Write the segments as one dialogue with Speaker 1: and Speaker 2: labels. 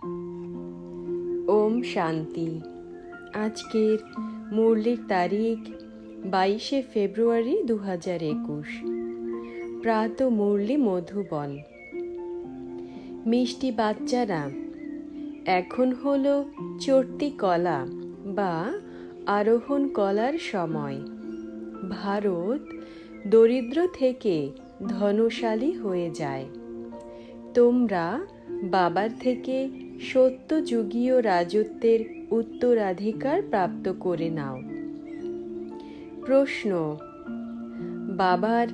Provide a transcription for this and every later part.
Speaker 1: ওম শান্তি। আজকের মুরলির তারিখ 22শে ফেব্রুয়ারি 2021। প্রাত মুরলি মধুবন। মিষ্টি বাচ্চারা, এখন হলো চড়তি কলা বা আরোহণ কলার সময়। ভারত দরিদ্র থেকে ধনশালী হয়ে যায়। তোমরা বাবার থেকে সত্যযুগীয় রাজত্বের উত্তরাধিকার প্রাপ্ত করে নাও। প্রশ্ন: বাবার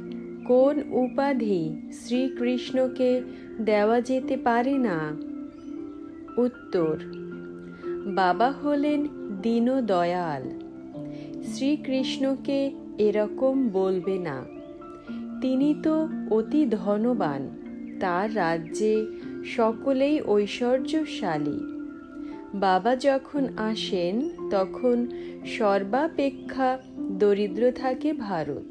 Speaker 1: কোন উপাধি শ্রীকৃষ্ণকে দেওয়া যেতে পারে না? উত্তর: বাবা হলেন দীনদয়াল। শ্রীকৃষ্ণকে এরকম বলবে না, তিনি তো অতি ধনবান, তার রাজ্যে সকলেই ঐশ্বর্যশালী। বাবা যখন আসেন তখন সর্বাপেক্ষা দরিদ্র থাকে ভারত।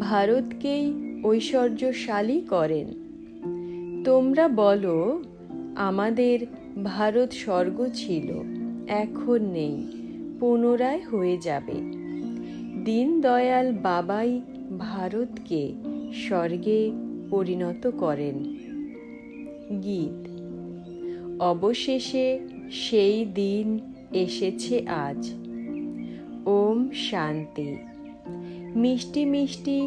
Speaker 1: ভারতকেই ঐশ্বর্যশালী করেন। তোমরা বলো, আমাদের ভারত স্বর্গ ছিল, এখন নেই, পুনরায় হয়ে যাবে। দীনদয়াল বাবাই ভারতকে স্বর্গে পরিণত করেন। গীত। অবশেষে সেই দিন এসেছে আজ। ওম শান্তি। মিষ্টি মিষ্টি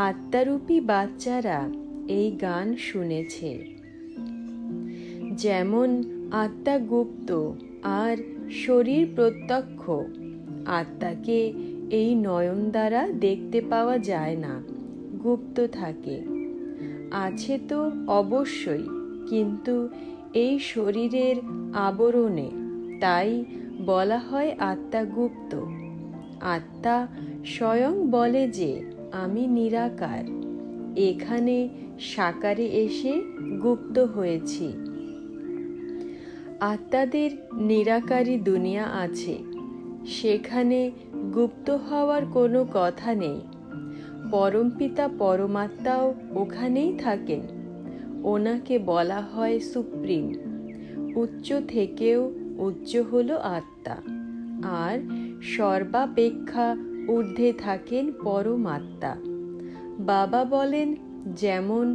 Speaker 1: আত্মারূপী বাচ্চারা এই গান শুনেছে। যেমন আত্মা গুপ্ত আর শরীর প্রত্যক্ষ। আত্মাকে এই নয়ন দ্বারা দেখতে পাওয়া যায় না, গুপ্ত থাকে। আছে তো অবশ্যই, কিন্তু এই শরীরের আবরণে, তাই বলা হয় আত্মা গুপ্ত। আত্মা স্বয়ং বলে যে আমি নিরাকার, এখানে সাকারে এসে গুপ্ত হয়েছি। আত্মাদের নিরাকারী দুনিয়া আছে, সেখানে গুপ্ত হওয়ার কোনো কথা নেই। পরমপিতা পরমাত্মাও ওখানেই থাকেন, ওনাকে বলা হয় সুপ্রিম। উচ্চ থেকেও উচ্চ হলো আত্মা, আর সর্বাপেক্ষা ঊর্ধ্বে থাকেন পরমাত্মা। বাবা বলেন, যেমন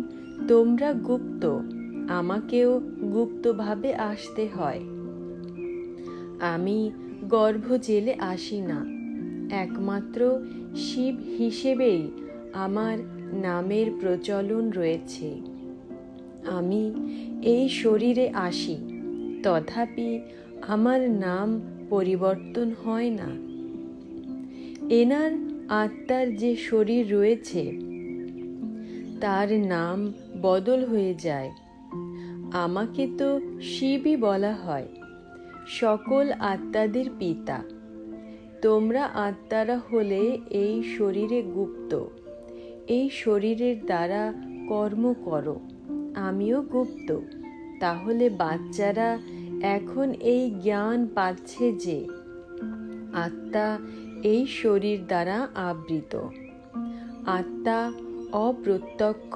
Speaker 1: তোমরা গুপ্ত, আমাকেও গুপ্তভাবে আসতে হয়। আমি গর্ভ জেলে আসি না, একমাত্র শিব হিসেবেই আমার নামের প্রচলন রয়েছে। আমি এই শরীরে আসি, তথাপি আমার নাম পরিবর্তন হয় না। এনার আত্মার যে শরীর রয়েছে, তার নাম বদল হয়ে যায়। আমাকে তো শিবই বলা হয়, সকল আত্মাদের পিতা। তোমরা আত্মারা হলে এই শরীরে গুপ্ত, এই শরীরের দ্বারা কর্ম করো। আমিও গুপ্ত। তাহলে বাচ্চারা এখন এই জ্ঞান পাচ্ছে যে আত্মা এই শরীর দ্বারা আবৃত। আত্মা অপ্রত্যক্ষ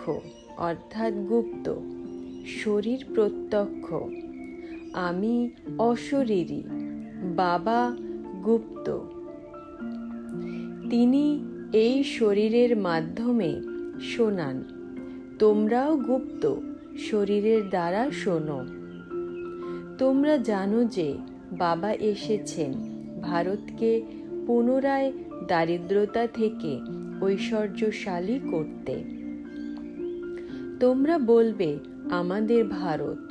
Speaker 1: অর্থাৎ গুপ্ত, শরীর প্রত্যক্ষ। আমি অশরীরী, বাবা গুপ্ত। তিনি এই শরীরের মাধ্যমে শোনান। তোমরাও গুপ্ত, শরীরের দ্বারা শোনো। তোমরা জানো যে বাবা এসেছেন ভারতকে পুনরায় দারিদ্রতা থেকে ঐশ্বর্যশালী করতে। তোমরা বলবে, আমাদের ভারত।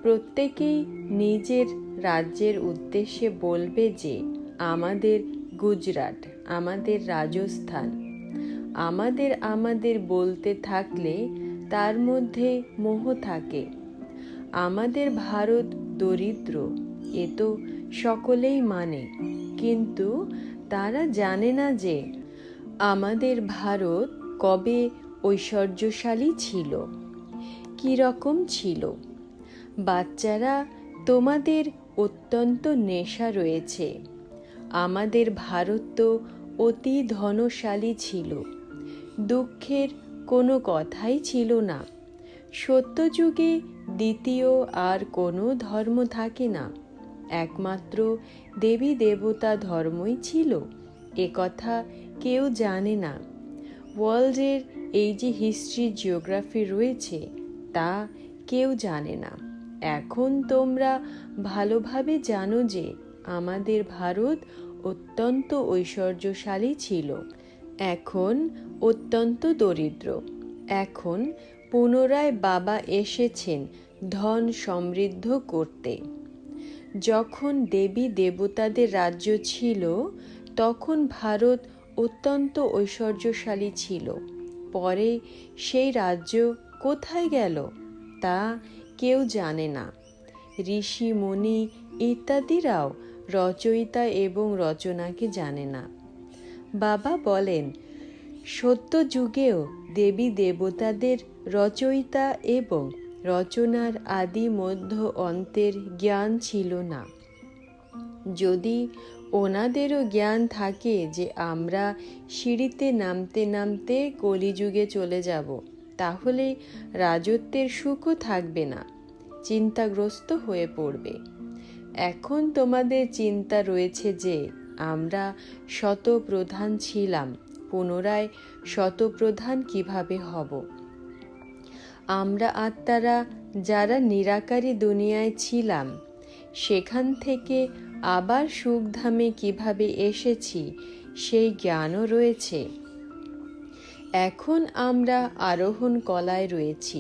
Speaker 1: প্রত্যেকেই নিজের রাজ্যের উদ্দেশ্যে বলবে যে আমাদের গুজরাট, আমাদের রাজস্থান। আমাদের আমাদের বলতে থাকলে তার মধ্যে মোহ থাকে। আমাদের ভারত দরিদ্র, এ তো সকলেই মানে, কিন্তু তারা জানে না যে আমাদের ভারত কবে ঐশ্বর্যশালী ছিল, কি রকম ছিল। বাচ্চারা, তোমাদের অত্যন্ত নেশা রয়েছে। আমাদের ভারত তো অতি ধনশালী ছিল, দুঃখের কোনো কথাই ছিল না। সত্যযুগে দ্বিতীয় আর কোনো ধর্ম থাকে না, একমাত্র দেবী দেবতা ধর্মই ছিল, এ কথা কেউ জানে না। ওয়ার্ল্ডের এই যে হিস্ট্রি জিওগ্রাফি রয়েছে তা কেউ জানে না। এখন তোমরা ভালোভাবে জানো যে আমাদের ভারত অত্যন্ত ঐশ্বর্যশালী ছিল, এখন অত্যন্ত দরিদ্র। এখন পুনরায় বাবা এসেছেন ধন সমৃদ্ধ করতে। যখন দেবী দেবতাদের রাজ্য ছিল তখন ভারত অত্যন্ত ঐশ্বর্যশালী ছিল। পরে সেই রাজ্য কোথায় গেল তা কেউ জানে না। ঋষি মুনি ইত্যাদিরাও রচয়িতা এবং রচনাকে জানে না। বাবা বলেন, সত্য যুগেও দেবী দেবতাদের রচয়িতা এবং রচনার আদি মধ্য অন্তের জ্ঞান ছিল না। যদি ওনাদেরও জ্ঞান থাকে যে আমরা সিঁড়িতে নামতে নামতে কলিযুগে চলে যাব, তাহলে রাজত্বের সুখও থাকবে না, চিন্তাগ্রস্ত হয়ে পড়বে। এখন তোমাদের চিন্তা রয়েছে যে আমরা শতপ্রধান ছিলাম, পুনরায় শতপ্রধান কিভাবে হব। আমরা আত্মারা যারা নিরাকারী দুনিয়ায় ছিলাম সেখান থেকে আবার সুখধামে কিভাবে এসেছি সেই জ্ঞানও রয়েছে। এখন আমরা আরোহণ কলায় রয়েছি।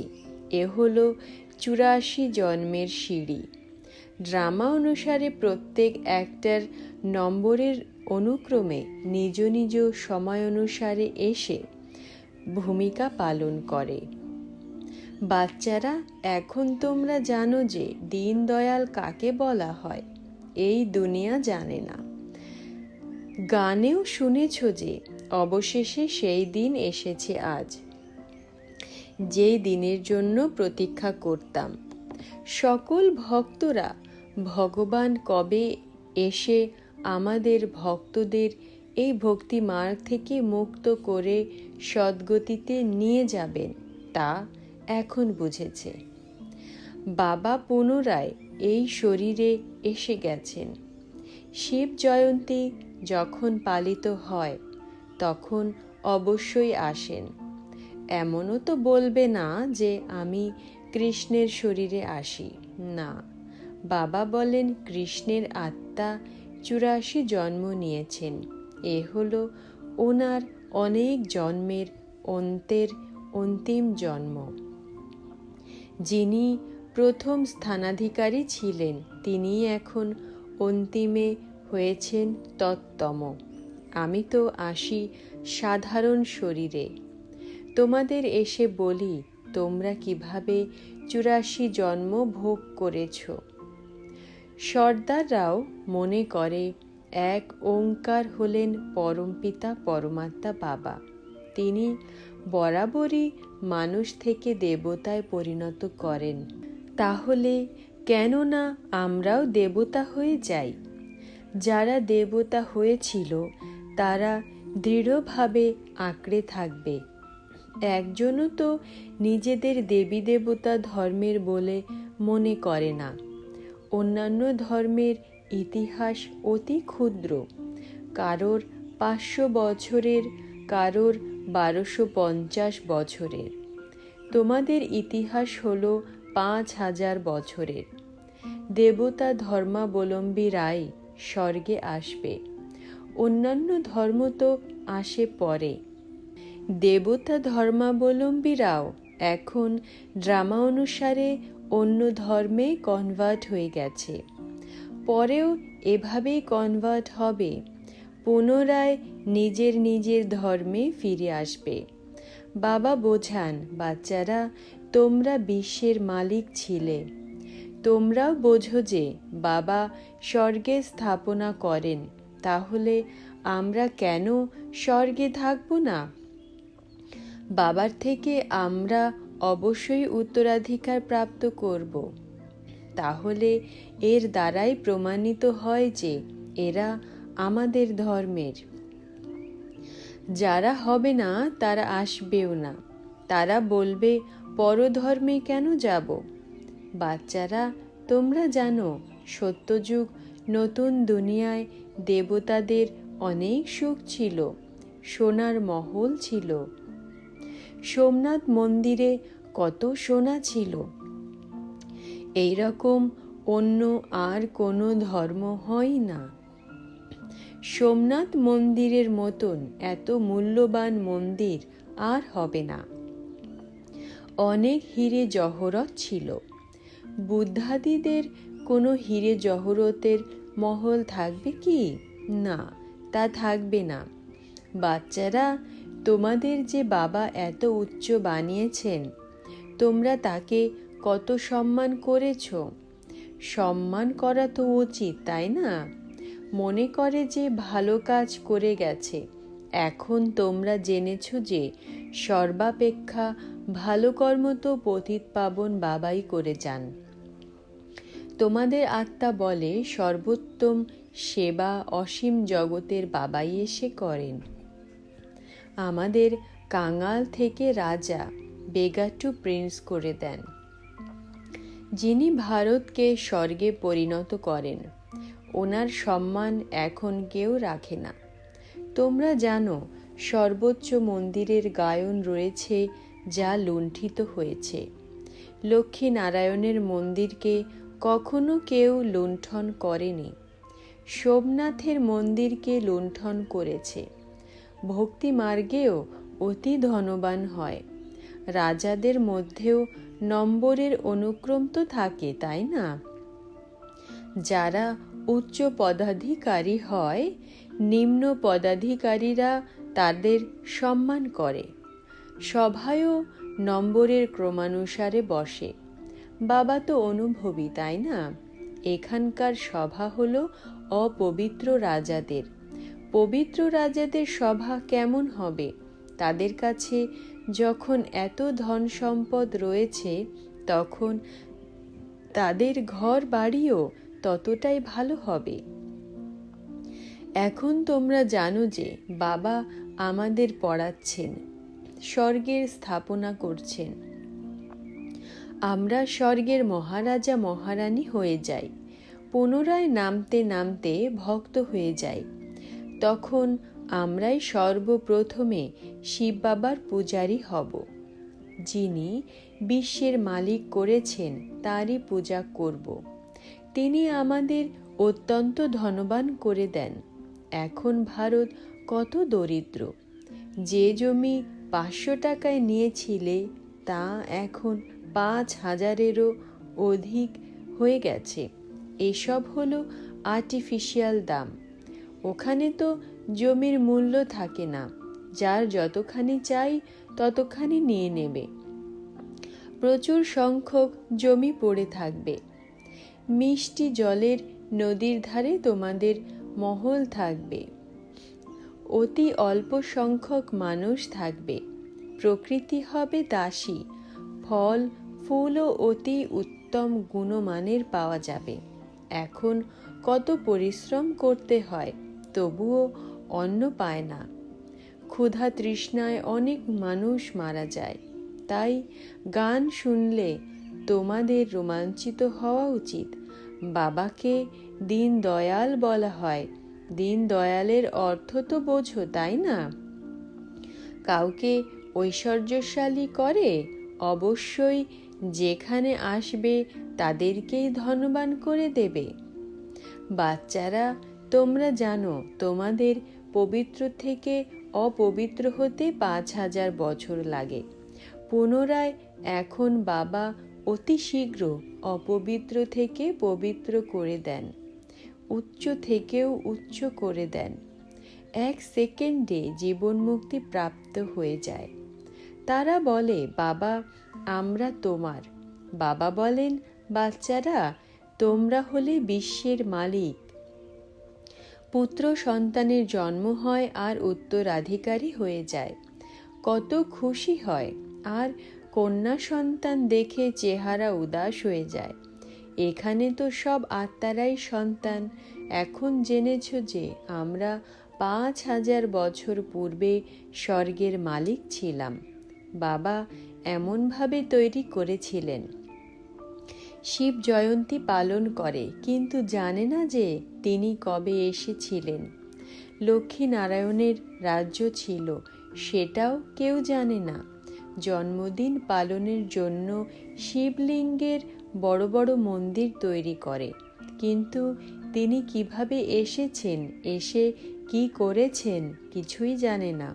Speaker 1: এ হলো 84 জন্মের সিঁড়ি। ড্রামা অনুসারে প্রত্যেক অ্যাক্টর নম্বরের অনুক্রমে নিজ নিজ সময় অনুসারে এসে ভূমিকা পালন করে। বাচ্চারা, এখন তোমরা জানো যে দীনদয়াল কাকে বলা হয়, এই দুনিয়া জানে না। গানেও শুনেছ যে অবশেষে সেই দিন এসেছে আজ, যেই দিনের জন্য প্রতীক্ষা করতাম। সকল ভক্তরা ভগবান কবে এসে আমাদের ভক্তদের এই ভক্তি মার্গ থেকে মুক্ত করে সদ্গতিতে নিয়ে যাবেন তা এখন বুঝেছে। বাবা পুনরায় এই শরীরে এসে গেছেন। শিব জয়ন্তী যখন পালিত হয় তখন অবশ্যই আসেন। এমনও তো বলবে না যে আমি কৃষ্ণের শরীরে আসি না। বাবা বলেন কৃষ্ণের আত্মা 84 জন্ম নিয়েছেন। এ হলো ওনার অনেক জন্মের অন্তের অন্তিম জন্ম। যিনি প্রথম স্থানাধিকারী ছিলেন তিনি এখন অন্তিমে হয়েছেন তত্তম। আমি তো আসি সাধারণ শরীরে। তোমাদের এসে বলি তোমরা কিভাবে 84 জন্ম ভোগ করেছ। সর্দাররাও মনে করে এক ওঙ্কার হলেন পরমপিতা পরমাত্মা বাবা। তিনি বরাবরই মানুষ থেকে দেবতায় পরিণত করেন। তাহলে কেন না আমরাও দেবতা হয়ে যাই? যারা দেবতা হয়েছিল তারা দৃঢ়ভাবে আঁকড়ে থাকবে। একজনও তো নিজেদের দেবী দেবতা ধর্মের বলে মনে করে না। অন্যান্য ধর্মের ইতিহাস অতি ক্ষুদ্র, কারোর 500 বছরের, কারোর 1250 বছরের। তোমাদের ইতিহাস হলো 5000 বছরের। দেবতা ধর্মাবলম্বীরাই স্বর্গে আসবে, অন্যান্য ধর্ম তো আসে পরে। দেবতা ধর্মাবলম্বীরাও এখন ড্রামা অনুসারে অন্য ধর্মে কনভার্ট হয়ে গেছে, পরেও এভাবেই কনভার্ট হবে, পুনরায় নিজের নিজের ধর্মে ফিরে আসবে। বাবা বোঝান, বাচ্চারা তোমরা বিশ্বের মালিক ছিলে। তোমরাও বোঝো যে বাবা স্বর্গে স্থাপনা করেন, তাহলে আমরা কেন স্বর্গে থাকব না? বাবার থেকে আমরা অবশ্যই উত্তরাধিকার প্রাপ্ত করব। তাহলে এর দ্বারাই প্রমাণিত হয় যে এরা আমাদের ধর্মের। যারা হবে না তারা আসবেও না। তারা বলবে পরধর্মে কেন যাব? বাচ্চারা, তোমরা জানো সত্যযুগ নতুন দুনিয়ায় দেবতাদের অনেক সুখ ছিল, সোনার মহল ছিল। সোমনাথ মন্দিরে কত সোনা ছিল। এই রকম অন্য আর কোনো ধর্ম হয় না। সোমনাথ মন্দিরের মতন এত মূল্যবান মন্দির আর হবে না। অনেক হীরে জহরত ছিল। বুদ্ধাদিদের কোনো হীরে জহরতের মহল থাকবে কি? না, তা থাকবে না। বাচ্চারা, তোমাদের যে বাবা এত উচ্চ বানিয়েছেন, তোমরা তাকে কত সম্মান করেছ। সম্মান করা তো উচিত, তাই না? মনে করে যে ভালো কাজ করে গেছে। এখন তোমরা জেনেছ যে সর্বাপেক্ষা ভালো কর্ম তো পতিত পাবন বাবাই করে যান। তোমাদের আত্মা বলে সর্বোত্তম সেবা অসীম জগতের বাবাই এসে করেন। আমাদের কাঙাল থেকে রাজা, বেগার টু প্রিন্স করে দেন, যিনি ভারতকে স্বর্গে পরিণত করেন। ওনার সম্মান এখন কেউ রাখে না। তোমরা জানো সর্বোচ্চ মন্দিরের গায়ন রয়েছে যা লুণ্ঠিত হয়েছে। লক্ষ্মী নারায়ণের মন্দিরকে কখনো কেউ লুণ্ঠন করেনি। সোমনাথের মন্দিরকে লুণ্ঠন করেছে। ভক্তি মার্গেও অতি ধনবান হয়। রাজাদের মধ্যেও নম্বরের অনুক্রম তো থাকে, তাই না? যারা উচ্চ পদাধিকারী হয়, নিম্ন পদাধিকারীরা তাদের সম্মান করে। সভায়ও নম্বরের ক্রমানুসারে বসে। বাবা তো অনুভবী, তাই না? এখানকার সভা হলো অপবিত্র রাজাদের। পবিত্র রাজাদের সভা কেমন হবে? তাদের কাছে যখন এত ধন সম্পদ রয়েছে, তখন তাদের ঘর বাড়িও ততটাই ভালো হবে। এখন তোমরা জানো যে বাবা আমাদের পড়াচ্ছেন, স্বর্গের স্থাপনা করছেন। আমরা স্বর্গের মহারাজা মহারানী হয়ে যাই। পুনরায় নামতে নামতে ভক্ত হয়ে যাই। তখন আমরাই সর্বপ্রথমে শিব বাবার পূজারী হব। যিনি বিশ্বের মালিক করেছেন তারই পূজা করব। তিনি আমাদের অত্যন্ত ধনবান করে দেন। এখন ভারত কত দরিদ্র। যে জমি 500 টাকায় নিয়েছিলে তা এখন 5,000-এরও অধিক হয়ে গেছে। এসব হলো আর্টিফিশিয়াল দাম। ওখানে তো জমির মূল্য থাকে না। যার যতখানি চাই ততখানি নিয়ে নেবে। প্রচুর সংখ্যক জমি পড়ে থাকবে। মিষ্টি জলের নদীর ধারে তোমাদের মহল থাকবে। অতি অল্প সংখ্যক মানুষ থাকবে। প্রকৃতি হবে দাসী। ফল ফুলও অতি উত্তম গুণমানের পাওয়া যাবে। এখন কত পরিশ্রম করতে হয়, তবুও অন্ন পায় না। ক্ষুধা তৃষ্ণায় অনেক মানুষ মারা যায়। তাই গান শুনলে তোমাদের রোমাঞ্চিত হওয়া উচিত। বাবাকে দীন দয়াল বলা হয়। দীন দয়ালের অর্থ তো বোঝো, তাই না? কাউকে ঐশ্বর্যশালী করে? অবশ্যই যেখানে আসবে তাদেরকেই ধনবান করে দেবে। বাচ্চারা, তোমরা জানো তোমাদের পবিত্র থেকে অপবিত্র হতে 5,000 বছর লাগে। পুনরায় এখন বাবা অতি শীঘ্র অপবিত্র থেকে পবিত্র করে দেন, উচ্চ থেকেও উচ্চ করে দেন। 1 সেকেন্ডে জীবন মুক্তি প্রাপ্ত হয়ে যায়। তারা বলে, বাবা আমরা তোমার। বাবা বলেন, বাচ্চারা তোমরা হলে বিশ্বের মালিক। পুত্র সন্তানের জন্ম হয় আর উত্তরাধিকারী হয়ে যায়। কত খুশি হয়। আর কন্যা সন্তান দেখে চেহারা উদাস হয়ে যায়। এখানে তো সব আত্মারাই সন্তান। এখন জেনেছ যে আমরা 5,000 বছর পূর্বে স্বর্গের মালিক ছিলাম। বাবা এমনভাবে তৈরি করেছিলেন। শিব জয়ন্তী পালন করে, কিন্তু জানে না যে তিনি কবে এসেছিলেন। লক্ষ্মী নারায়ণের রাজ্য ছিল, সেটাও কেউ জানে না। জন্মদিন পালনের জন্য শিবলিঙ্গের বড় বড় মন্দির তৈরি করে, কিন্তু তিনি কিভাবে এসেছেন, এসে কি করেছেন, কিছুই জানে না।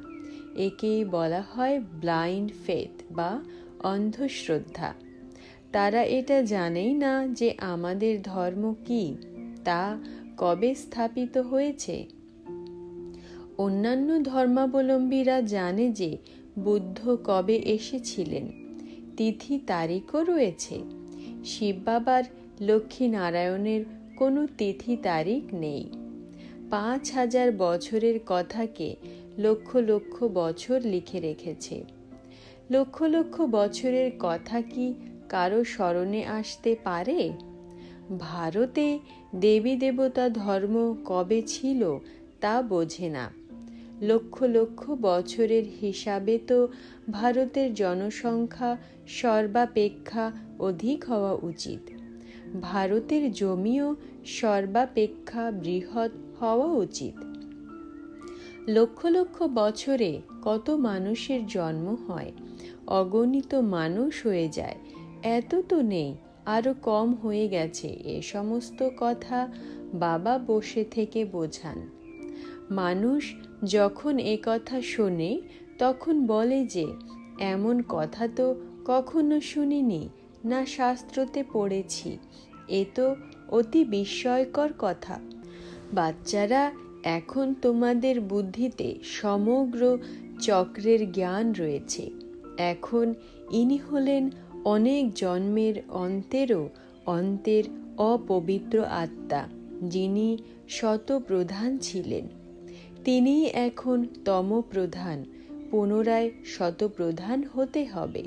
Speaker 1: একেই বলা হয় ব্লাইন্ড ফেথ বা অন্ধশ্রদ্ধা। তারা এটা জানেই না যে আমাদের ধর্ম কি, তা কবে স্থাপিত হয়েছে। অন্যান্য ধর্মাবলম্বীরা জানে যে বুদ্ধ কবে এসেছিলেন, তিথি তারিখও রয়েছে। শিব বাবার, লক্ষ্মী নারায়ণের কোনো তিথি তারিখ নেই। 5000 বছরের কথাকে লক্ষ লক্ষ বছর লিখে রেখেছে। লক্ষ লক্ষ বছরের কথা কি কারো স্মরণে আসতে পারে? ভারতে দেবী দেবতা ধর্ম কবে ছিল তা বোঝে না। লক্ষ লক্ষ বছরের হিসাবে তো ভারতের জনসংখ্যা সর্বাপেক্ষা অধিক হওয়া উচিত। ভারতের জমিও সর্বাপেক্ষা বৃহৎ হওয়া উচিত। লক্ষ লক্ষ বছরে কত মানুষের জন্ম হয়, অগণিত মানুষ হয়ে যায়। এত তো নেই, আরো কম হয়ে গেছে। এ সমস্ত কথা বাবা বসে থেকে বোঝান। মানুষ যখন এ কথা শোনে তখন বলে যে এমন কথা তো কখনো শুনিনি, না শাস্ত্রতে পড়েছি। এ তো অতি বিস্ময়কর কথা। বাচ্চারা, এখন তোমাদের বুদ্ধিতে সমগ্র চক্রের জ্ঞান রয়েছে। এখন ইনি হলেন অনেক জন্মের অন্তের অপবিত্র আত্মা, যিনি শতপ্রধান ছিলেন। তিনি এখন তমপ্রধান, পুনরায় শতপ্রধান হতে হবে।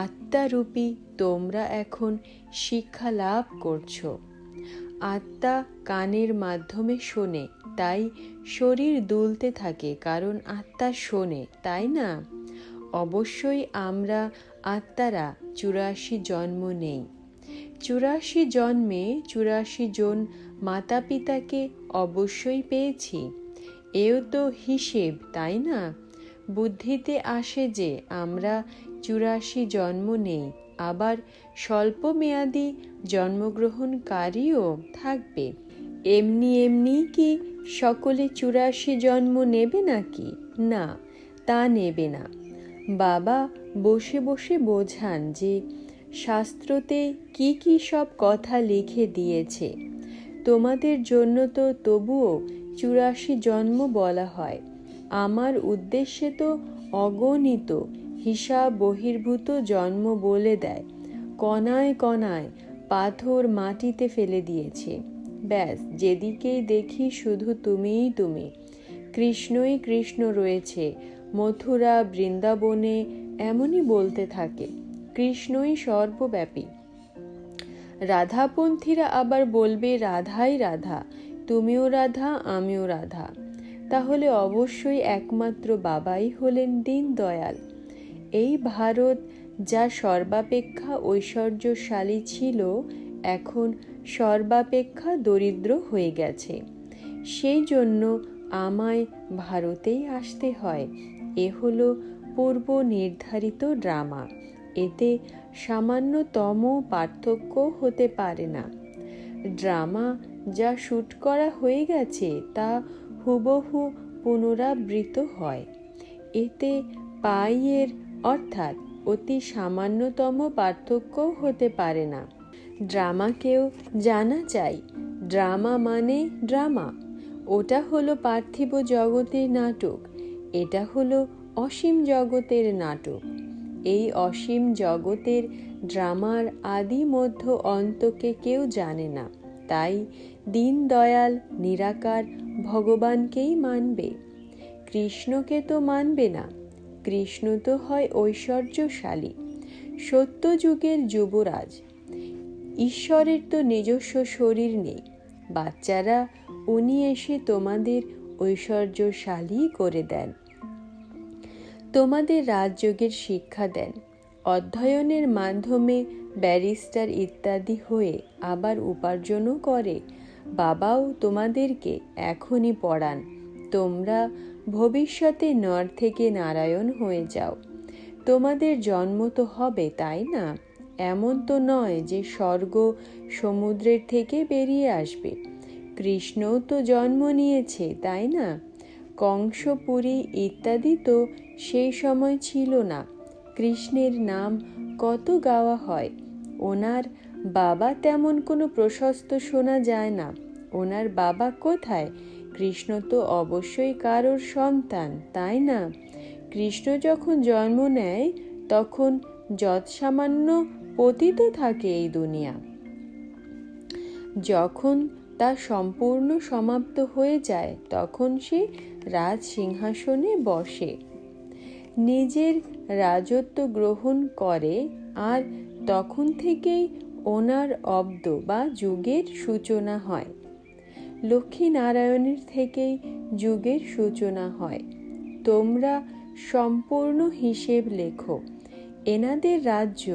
Speaker 1: আত্মারূপী তোমরা এখন শিক্ষা লাভ করছো। আত্মা কানের মাধ্যমে শোনে, তাই শরীর দুলতে থাকে, কারণ আত্মা শোনে, তাই না? অবশ্যই আমরা আত্মারা 84 জন্ম নেই। 84 জন্মে 84 জন মাতা পিতাকে অবশ্যই পেয়েছি। এও তো হিসেব, তাই না? বুদ্ধিতে আসে যে আমরা 84 জন্ম নেই, আবার স্বল্প মেয়াদী জন্মগ্রহণকারীও থাকবে। এমনি এমনি কি সকলে 84 জন্ম নেবে নাকি? না, তা নেবে না। বাবা বসে বসে বোঝান যে শাস্ত্রতে কি কি সব কথা লিখে দিয়েছে। তোমাদের জন্য তো তবুও 84 জন্ম বলা হয়। আমার উদ্দেশ্যে তো অগণিত হিসাব বহির্ভূত জন্ম বলে দেয়। কণায় কণায় পাথর মাটিতে ফেলে দিয়েছে। ব্যাস, যেদিকেই দেখি শুধু তুমিই তুমি। কৃষ্ণই কৃষ্ণ রয়েছে মথুরা বৃন্দাবনে, এমনই বলতে থাকে। কৃষ্ণই সর্বব্যাপী। রাধাপন্থীরা আবার বলবে রাধাই রাধা, তুমিও রাধা, আমিও রাধা। তাহলে অবশ্যই একমাত্র বাবাই হলেন দীনদয়াল। এই ভারত যা সর্বাপেক্ষা ঐশ্বর্যশালী ছিল, এখন সর্বাপেক্ষা দরিদ্র হয়ে গেছে। সেই জন্য আমায় ভারতেই আসতে হয়। এ হলো পূর্ব নির্ধারিত ড্রামা। এতে সামান্যতম পার্থক্য হতে পারে না। ড্রামা যা শ্যুট করা হয়ে গেছে তা হুবহু পুনরাবৃত্ত হয়। এতে পাইয়ের অর্থাৎ অতি সামান্যতম পার্থক্য হতে পারে না। ড্রামাকেও জানা চাই। ড্রামা মানে ড্রামা। ওটা হলো পার্থিব জগতের নাটক, এটা হলো অসীম জগতের নাটক। এই অসীম জগতের ড্রামার আদি মধ্য অন্তকে কেউ জানে না। তাই দীনদয়াল নিরাকার ভগবানকেই মানবে, কৃষ্ণকে তো মানবে না। কৃষ্ণ তো হয় ঐশ্বর্যশালী, সত্যযুগের যুবরাজ। ঈশ্বরের তো নিজস্ব শরীর নেই। বাচ্চারা, উনি এসে তোমাদের ঐশ্বর্যশালী করে দেন, তোমাদের রাজযোগের শিক্ষা দেন। অধ্যয়নের মাধ্যমে ব্যারিস্টার ইত্যাদি হয়ে আবার উপার্জনও করে। বাবাও তোমাদেরকে এখনই পড়ান, তোমরা ভবিষ্যতে নর থেকে নারায়ণ হয়ে যাও। তোমাদের জন্ম তো হবে, তাই না? এমন তো নয় যে স্বর্গ সমুদ্রের থেকে বেরিয়ে আসবে। কৃষ্ণও তো জন্ম নিয়েছে, তাই না? কংসপুরী ইত্যাদি তো সেই সময় ছিল না। কৃষ্ণের নাম কত গাওয়া হয়। ওনার বাবা তেমন কোনো প্রশস্ত শোনা যায় না। ওনার বাবা কোথায়? কৃষ্ণ তো অবশ্যই কারোর সন্তান, তাই না? কৃষ্ণ যখন জন্ম নেয় তখন যৎসামান্য পতিত থাকে এই দুনিয়া। যখন তা সম্পূর্ণ সমাপ্ত হয়ে যায় তখন সে রাজ সিংহাসনে বসে, নিজের রাজত্ব গ্রহণ করে, আর তখন থেকেই ওনার অব্দ বা যুগের সূচনা হয়। লক্ষ্মীনারায়ণের থেকেই যুগের সূচনা হয়। তোমরা সম্পূর্ণ হিসেব লেখো। এনাদের রাজ্য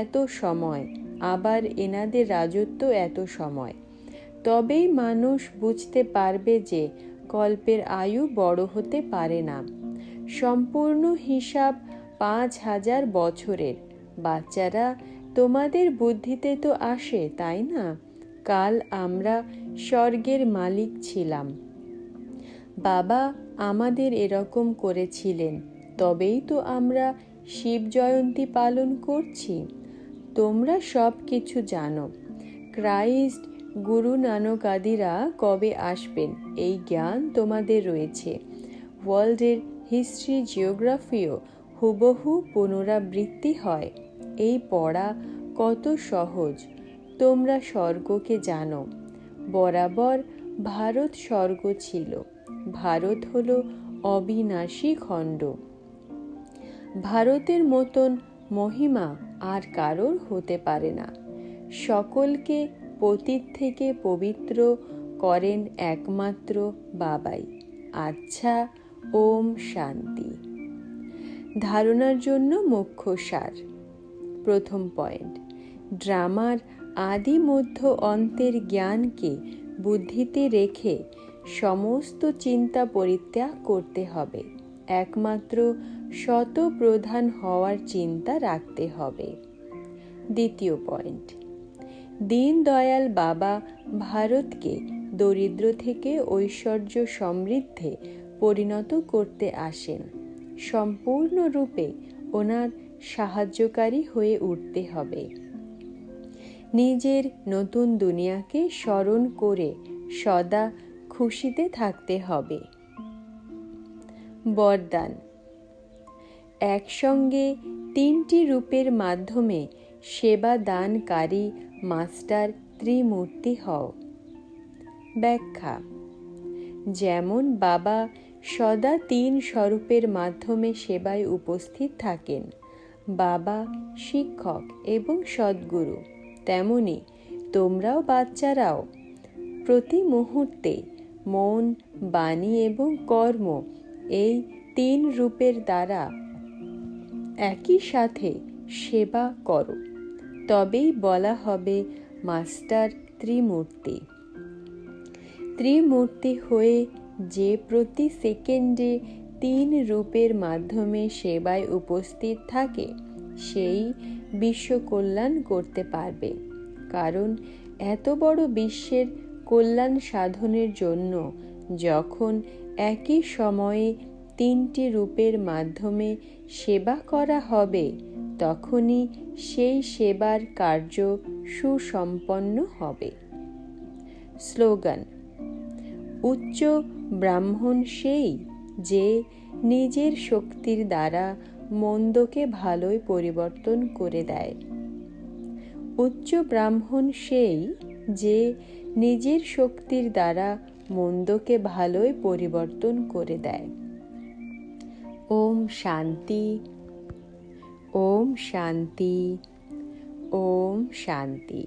Speaker 1: এত সময়, আবার এনাদের রাজত্ব এত সময়। তবেই মানুষ বুঝতে পারবে যে কল্পের আয়ু বড় হতে পারে না। সম্পূর্ণ হিসাব 5000 বছরের। বাচ্চারা, তোমাদের বুদ্ধিতে তো আসে, তাই না? কাল আমরা স্বর্গের মালিক ছিলাম। বাবা আমাদের এরকম করেছিলেন, তবেই তো আমরা শিব জয়ন্তী পালন করছি। তোমরা সব কিছু জানো। ক্রাইস্ট, গুরু নানক আদিরা কবে আসবেন এই জ্ঞান তোমাদের রয়েছে। ওয়ার্ল্ডের হিস্ট্রি, জিওগ্রাফিও হুবহু পুনরাবৃত্তি হয়। এই পড়া কত সহজ। তোমরা স্বর্গকে জানো। বরাবর ভারত স্বর্গ ছিল। ভারত হলো অবিনাশী খণ্ড। ভারতের মতন মহিমা আর কারোর হতে পারে না। সকলকে পতিত থেকে পবিত্র করেন একমাত্র বাবাই। আচ্ছা, ওম শান্তি। ধারণার জন্য মুখ্য সার। প্রথম পয়েন্ট, ড্রামার আদি মধ্য অন্তের জ্ঞানকে বুদ্ধিতে রেখে সমস্ত চিন্তা পরিত্যাগ করতে হবে। একমাত্র শতপ্রধান হওয়ার চিন্তা রাখতে হবে। দ্বিতীয় পয়েন্ট, দীনদয়াল বাবা ভারতকে দরিদ্র থেকে ঐশ্বর্য সমৃদ্ধে পরিণত করতে আসেন। সম্পূর্ণরূপে ওনার সাহায্যকারী হয়ে উঠতে হবে। নিজের নতুন দুনিয়াকে স্মরণ করে সদা খুশিতে থাকতে হবে। বরদান, একসঙ্গে 3টি রূপের মাধ্যমে সেবা দানকারী মাস্টার ত্রিমূর্তি হও। ব্যাখ্যা, যেমন বাবা সদা 3 স্বরূপের মাধ্যমে সেবায় উপস্থিত থাকেন, বাবা শিক্ষক এবং সদ্গুরু, তেমনি তোমরাও বাচ্চারাও প্রতি মুহূর্তে মন, বাণী এবং কর্ম এই 3 রূপের দ্বারা একই সাথে সেবা করো। তবেই বলা হবে মাস্টার ত্রিমূর্তি। ত্রিমূর্তি হয়ে যে প্রতি সেকেন্ডে 3 রূপের মাধ্যমে সেবায় উপস্থিত থাকে সেই বিশ্ব কল্যাণ করতে পারবে। কারণ এত বড় বিশ্বের কল্যাণ সাধনের জন্য যখন একই সময়ে 3টি রূপের মাধ্যমে সেবা করা হবে তখনই সেই সেবার কার্য সুসম্পন্ন হবে। স্লোগান, উচ্চ ব্রাহ্মণ সেই যে নিজের শক্তির দ্বারা মন্দকে ভালোয় পরিবর্তন করে দেয়। উচ্চ ব্রাহ্মণ সেই যে নিজের শক্তির দ্বারা মন্দকে ভালোয় পরিবর্তন করে দেয়। ওম শান্তি, ওম শান্তি, ওম শান্তি।